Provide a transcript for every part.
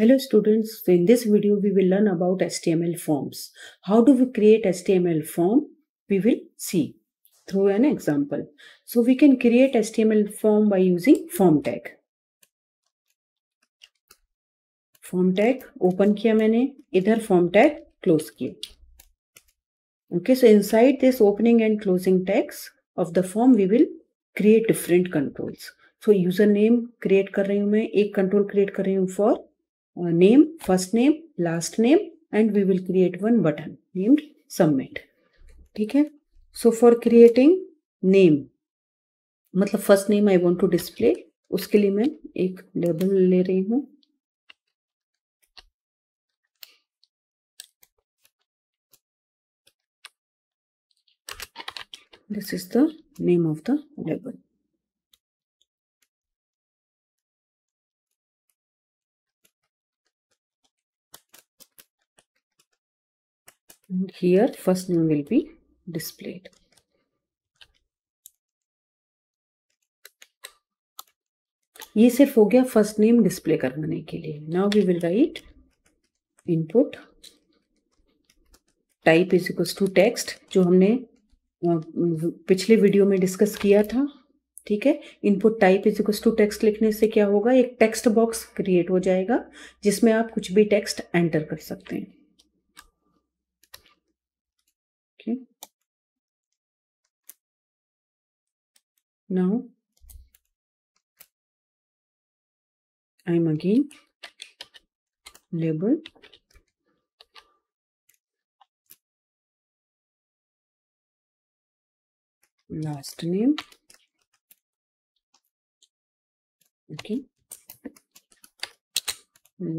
Hello students, so in this video we will learn about HTML forms. How do we create HTML form? We will see through an example. So we can create HTML form by using form tag. Form tag open किया मैंने, इधर form tag close किया. Okay, so inside this opening and closing tags of the form we will create different controls. So username create कर रही हूँ मैं, एक control create कर रही हूँ for name, first name, last name, and we will create one button named submit. ठीक है. So for creating name, मतलब first name I want to display, उसके लिए मैं एक label ले रही हूँ. This is the name of the label. And here first name will be displayed. ये सिर्फ हो गया फर्स्ट नेम डिस्प्ले करने के लिए. Now we will write input type is equals to text, जो हमने पिछले वीडियो में डिस्कस किया था. ठीक है. Input type is equals to text लिखने से क्या होगा, एक टेक्स्ट बॉक्स क्रिएट हो जाएगा जिसमें आप कुछ भी टेक्स्ट एंटर कर सकते हैं. Okay. Now I am again label last name. Okay,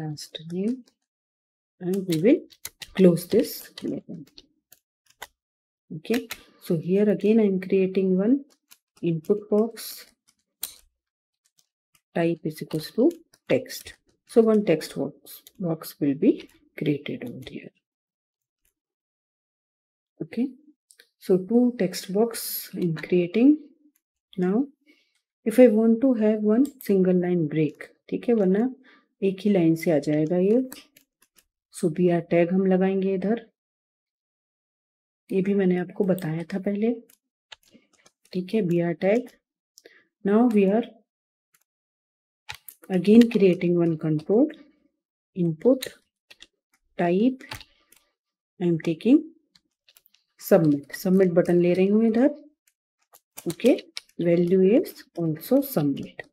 last name, and we will close this label. Okay, so here again I am creating one input box, type is equals to text. So one text box will be created over here. Okay, so two text box in creating. Now if I want to have one single line break, ठीक है, वरना एक ही line से आ जाएगा ये. सो br tag हम लगाएंगे इधर, ये भी मैंने आपको बताया था पहले. ठीक है, br tag. Now we are again creating one control, input type I am taking submit button ले रही हूँ इधर. Okay, value is also submit.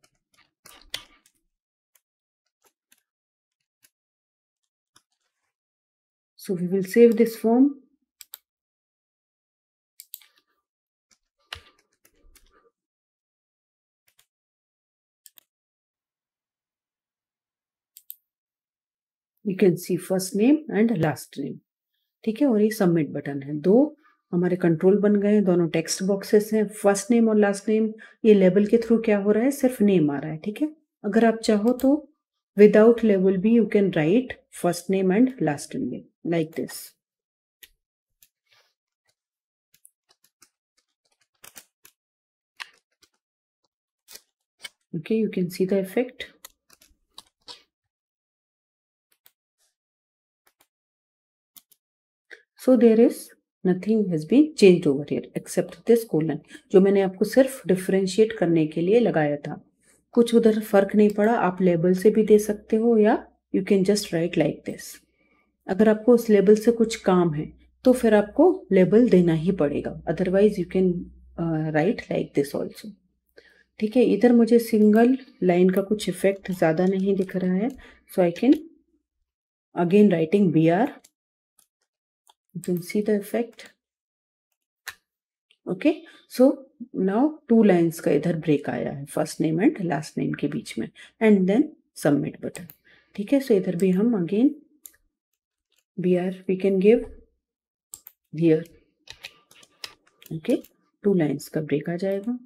So we will save this form. You can see first name and last name. ठीक है, और ये submit button है. दो हमारे कंट्रोल बन गए, दोनों टेक्स्ट बॉक्सेस हैं. फर्स्ट नेम और लास्ट नेम ये लेबल के थ्रू क्या हो रहा है, सिर्फ नेम आ रहा है. ठीक है, अगर आप चाहो तो विदाउट लेबल भी you can write first name and last name like this. Okay, you can see the effect. So there is nothing has been changed over here except this colon, जो मैंने आपको सिर्फ डिफरेंशिएट करने के लिए लगाया था. कुछ उधर फर्क नहीं पड़ा. आप लेबल से भी दे सकते हो या you can just right like this. अगर आपको उस लेबल से कुछ काम है तो फिर आपको लेबल देना ही पड़ेगा, otherwise you can write like this also. ठीक है, इधर मुझे सिंगल लाइन का कुछ इफेक्ट ज़्यादा नहीं दिख रहा है. So I can again writing br. You can see the effect. Okay, so now two lines का इधर ब्रेक आया है first name and last name के बीच में, एंड देन सबमिट बटन. ठीक है, सो इधर भी हम again br we can give here. Okay, two lines का ब्रेक आ जाएगा.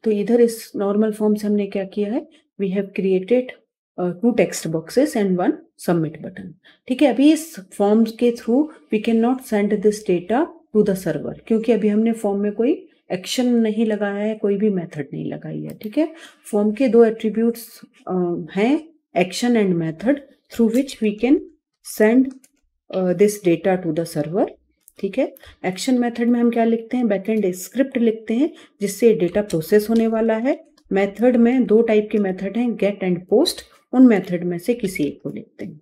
तो इधर इस नॉर्मल फॉर्म से हमने क्या किया है, we have created two text boxes and one submit button. ठीक है, अभी इस फॉर्म के through we can not send this data to the server, क्योंकि अभी हमने फॉर्म में कोई एक्शन नहीं लगाया है, कोई भी मेथड नहीं लगाई है. ठीक है, फॉर्म के दो एट्रीब्यूट्स हैं, action and method through which we can send this data to the server. ठीक है, एक्शन मेथड में हम क्या लिखते हैं, बैकएंड स्क्रिप्ट लिखते हैं जिससे डेटा प्रोसेस होने वाला है। मेथड में दो टाइप के मेथड हैं, गेट एंड पोस्ट, उन मेथड में से किसी एक को लिखते हैं।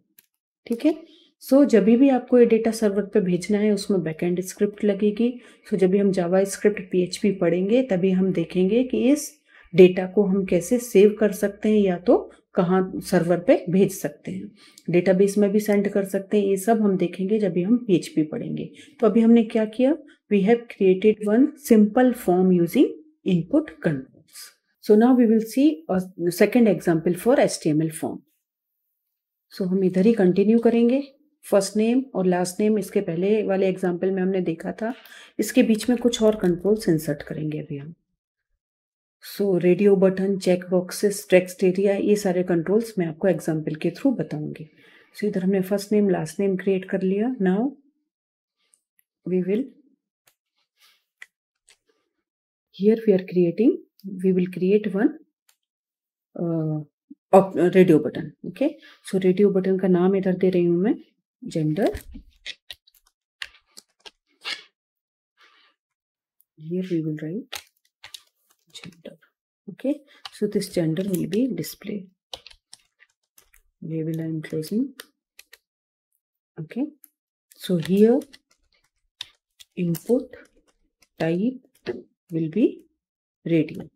ठीक है, सो जब भी आपको ये डेटा सर्वर पे भेजना है उसमें बैकएंड स्क्रिप्ट लगेगी। सो जब भी हम जावा स्क्रिप्ट PHP पढ़ेंगे तभी हम देखेंगे कि इस डेटा को हम कैसे सेव कर सकते हैं या तो कहाँ सर्वर पे भेज सकते हैं, डेटाबेस में भी सेंड कर सकते हैं। ये सब हम देखेंगे जब भी हम PHP पढ़ेंगे। तो अभी हमने क्या किया, we have created one simple form using input controls. So now we will see second example for HTML form. सो हम इधर ही कंटिन्यू करेंगे। फर्स्ट नेम और लास्ट नेम इसके पहले वाले एग्जाम्पल में हमने देखा था, इसके बीच में कुछ और कंट्रोल्स इंसर्ट करेंगे अभी हम। So radio button, check boxes, text area, ये सारे कंट्रोल्स मैं आपको एग्जाम्पल के थ्रू बताऊंगी। सो इधर हमने first name last name create कर लिया। Now we will we will create one radio button. Okay, so radio button का नाम इधर दे रही हूं मैं gender. Here we will write gender. Okay, so this gender will be displayed. Label I am closing. Okay, so here input type will be radio.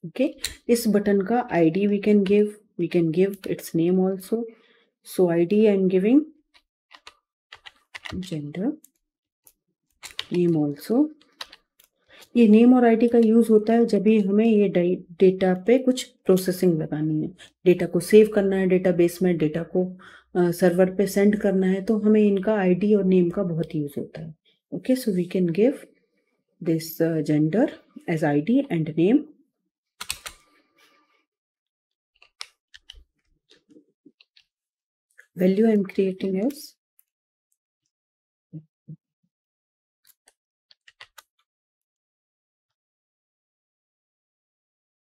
Okay, इस button का ID we can give its name also. So ID I am giving gender, name also. ये name और ID का use होता है जब भी हमें ये डेटा पे कुछ प्रोसेसिंग लगानी है, डेटा को सेव करना है डेटाबेस में, डेटा को सर्वर पे सेंड करना है, तो हमें इनका आईडी और नेम का बहुत यूज होता है। Okay, so we can give this gender as ID and name. Value I am creating as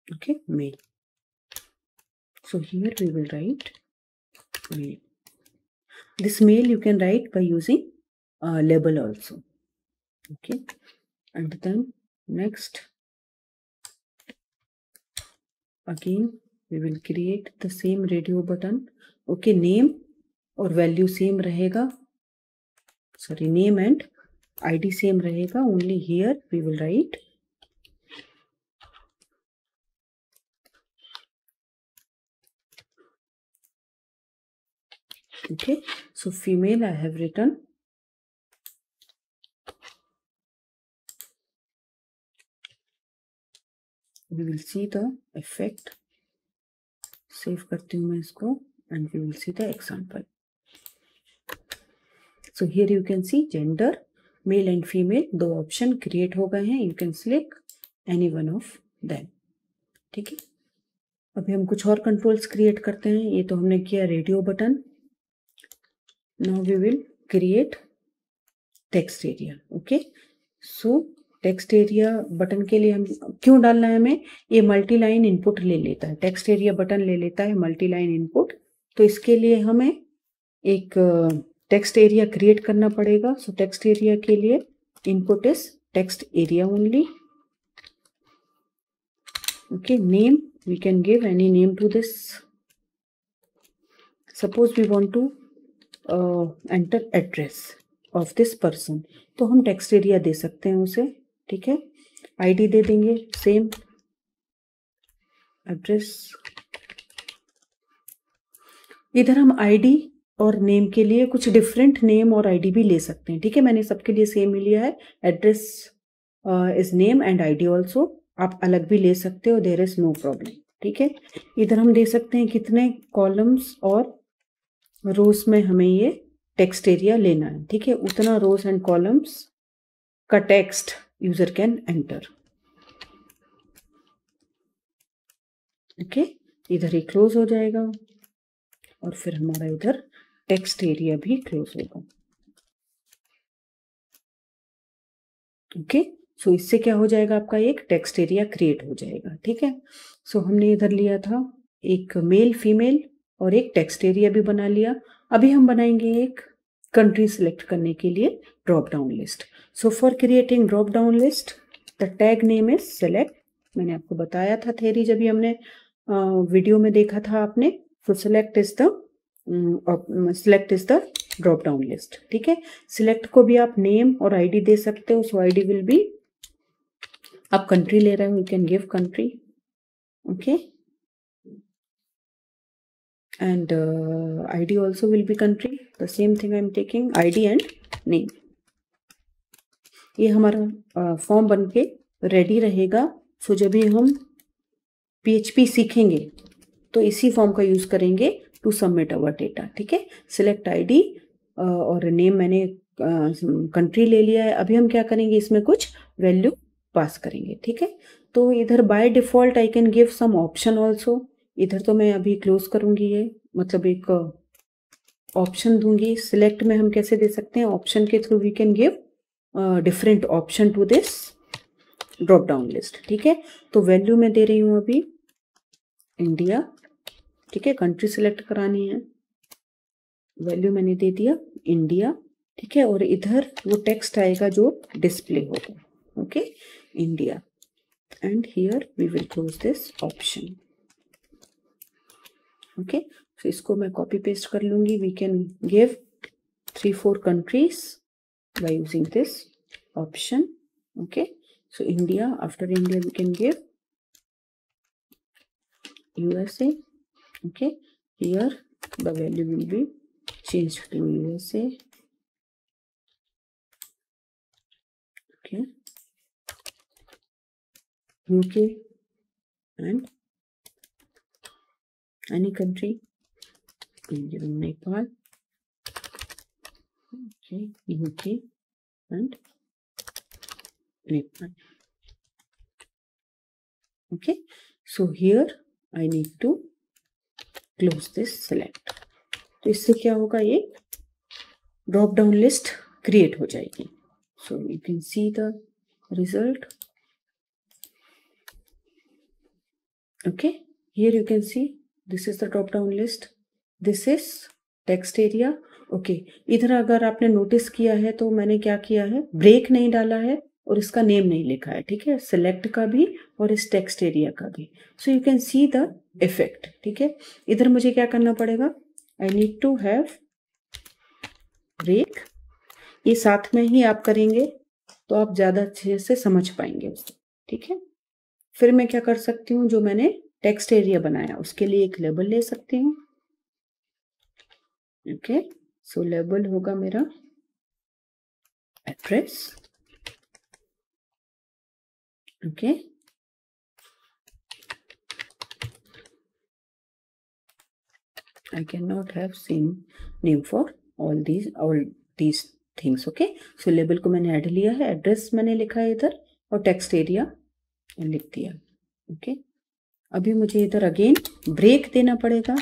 okay, male. So here we will write male. This male you can write by using label also. Okay, and then next again we will create the same radio button. Okay, name और value same रहेगा, sorry name and ID same रहेगा, only here we will write okay, so female I have written we will see the effect. Save करती हूँ मैं इसको and we will see the example. So here you can see gender, male and female, दो option create हो गए हैं। You can select any one of them. ठीक है, अभी हम कुछ और कंट्रोल्स क्रिएट करते हैं। ये तो हमने किया radio button. Now we will create text area. Okay, so text area button के लिए हम क्यों डालना है हमें, ये मल्टी लाइन इनपुट ले लेता है, टेक्स्ट एरिया बटन ले लेता है मल्टी लाइन इनपुट। तो इसके लिए हमें एक टेक्स्ट एरिया क्रिएट करना पड़ेगा। सो टेक्स्ट एरिया के लिए input is text area only. Okay, name we can give any name to this. Suppose we want to enter address of this person, तो हम टेक्स्ट एरिया दे सकते हैं उसे। ठीक है, आईडी दे देंगे सेम, एड्रेस। इधर हम आईडी और नेम के लिए कुछ डिफरेंट नेम और आईडी भी ले सकते हैं। ठीक है, मैंने सबके लिए सेम ही लिया है, address is name and ID also. आप अलग भी ले सकते हो, देयर इज नो प्रॉब्लम। ठीक है, इधर हम दे सकते हैं कितने कॉलम्स और रोज में हमें ये टेक्स्ट एरिया लेना है। ठीक है, उतना रोज एंड कॉलम्स का text user can enter. Okay, इधर ही क्लोज हो जाएगा और फिर हमारा इधर टेक्स्ट एरिया भी क्लोज होगा। ओके, सो इससे क्या हो जाएगा, आपका एक टेक्स्ट एरिया क्रिएट हो जाएगा। ठीक है, सो हमने इधर लिया था एक मेल फीमेल और एक टेक्स्ट एरिया भी बना लिया। अभी हम बनाएंगे एक कंट्री सिलेक्ट करने के लिए drop down list. So for creating drop down list the tag name is select. मैंने आपको बताया था थ्योरी जब भी हमने वीडियो में देखा था आपने। सो select is the drop down list. ठीक है, सिलेक्ट को भी आप नेम और आईडी दे सकते हो। सो आईडी विल बी, आप कंट्री ले रहे हो, you can give country. Okay, and ID also will be country, the same thing I'm taking ID and name। ये हमारा फॉर्म बनके रेडी रहेगा। सो जब भी हम PHP सीखेंगे तो इसी फॉर्म का यूज करेंगे टू सबमिट अवर डेटा। ठीक है, सिलेक्ट ID और नेम मैंने कंट्री ले लिया है। अभी हम क्या करेंगे, इसमें कुछ वैल्यू पास करेंगे। ठीक है, तो इधर by default I can give some option also. इधर तो मैं अभी क्लोज करूंगी, ये मतलब एक ऑप्शन दूंगी। सिलेक्ट में हम कैसे दे सकते हैं, ऑप्शन के through we can give different option to this drop down list. ठीक है, तो वैल्यू मैं दे रही हूं अभी इंडिया। ठीक है, कंट्री सिलेक्ट करानी है, वैल्यू मैंने दे दिया इंडिया। ठीक है, और इधर वो टेक्स्ट आएगा जो डिस्प्ले होगा। Okay, India, and here we will close this option. Okay, तो इसको मैं कॉपी पेस्ट कर लूंगी। We can give 3-4 countries by using this option. Okay, so India, after India we can give USA। Okay, here the value will be changed to USA। okay, UK and any country, Nepal। okay, UK and Nepal। okay, so here I need to close this select। तो इससे क्या होगा, ये drop down list create हो जाएगी। सो you can see the result. Okay, here you can see this is the drop down list, this is text area. Okay, इधर अगर आपने नोटिस किया है तो मैंने क्या किया है, ब्रेक नहीं डाला है और इसका नेम नहीं लिखा है। ठीक है, सिलेक्ट का भी और इस टेक्स्ट एरिया का भी। So you can see the effect. ठीक है, इधर मुझे क्या करना पड़ेगा, I need to have break. ये साथ में ही आप करेंगे तो आप ज्यादा अच्छे से समझ पाएंगे उसको। ठीक है, फिर मैं क्या कर सकती हूँ, जो मैंने टेक्स्ट एरिया बनाया उसके लिए एक लेबल ले सकती हूँ। ओके, सो लेबल होगा मेरा address. Okay, I cannot have same name for all these things। Okay, so label को मैंने ऐड लिया है, एड्रेस मैंने लिखा है इधर और टेक्स्ट एरिया लिख दिया। ओके, अभी मुझे इधर अगेन ब्रेक देना पड़ेगा।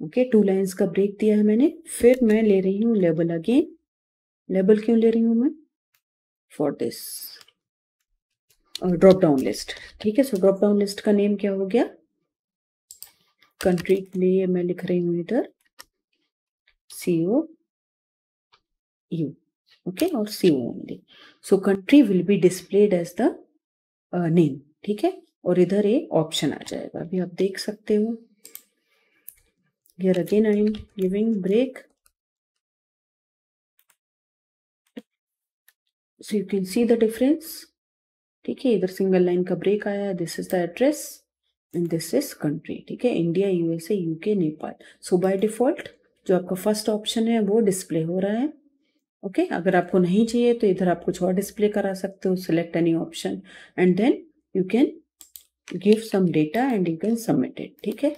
ओके, 2 लाइन्स का ब्रेक दिया है मैंने। फिर मैं ले रही हूँ लेबल अगेन। लेबल क्यों ले रही हूँ मैं, for this drop down list. ठीक है, सो ड्रॉप डाउन लिस्ट का नेम क्या हो गया, कंट्री के लिए मैं लिख रही हूँ इधर COU। ओके, और CO only. So country will be displayed as the name. ठीक है, और इधर एक ऑप्शन आ जाएगा, अभी आप देख सकते हो। Here again I am giving break. So you can see the difference. ठीक है, इधर सिंगल लाइन का ब्रेक आया है। This is the address and this is country. ठीक है, India, USA, UK, Nepal. So by default जो आपका फर्स्ट ऑप्शन है वो डिस्प्ले हो रहा है। ओके, अगर आपको नहीं चाहिए तो इधर आप कुछ और डिस्प्ले करा सकते हो, select any option and then you can give some data and you can submit it. ठीक है,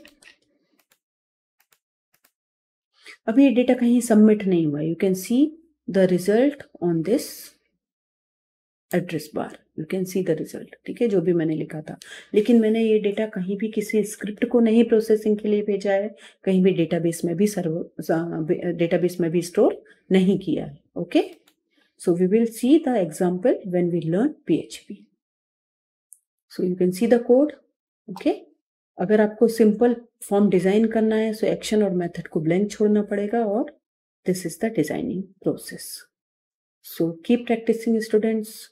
अभी ये डेटा कहीं सबमिट नहीं हुआ। You can see the result on this address bar, you can see the result. ठीक है, जो भी मैंने लिखा था, लेकिन मैंने ये डेटा कहीं भी किसी स्क्रिप्ट को नहीं प्रोसेसिंग के लिए भेजा है, कहीं भी डेटाबेस में भी स्टोर नहीं किया है। Okay, So we will see the example when we learn PHP. So you can see the code. Okay. अगर आपको सिंपल फॉर्म डिजाइन करना है तो एक्शन और मेथड को ब्लैंक छोड़ना पड़ेगा और this is the designing process. So keep practicing, students.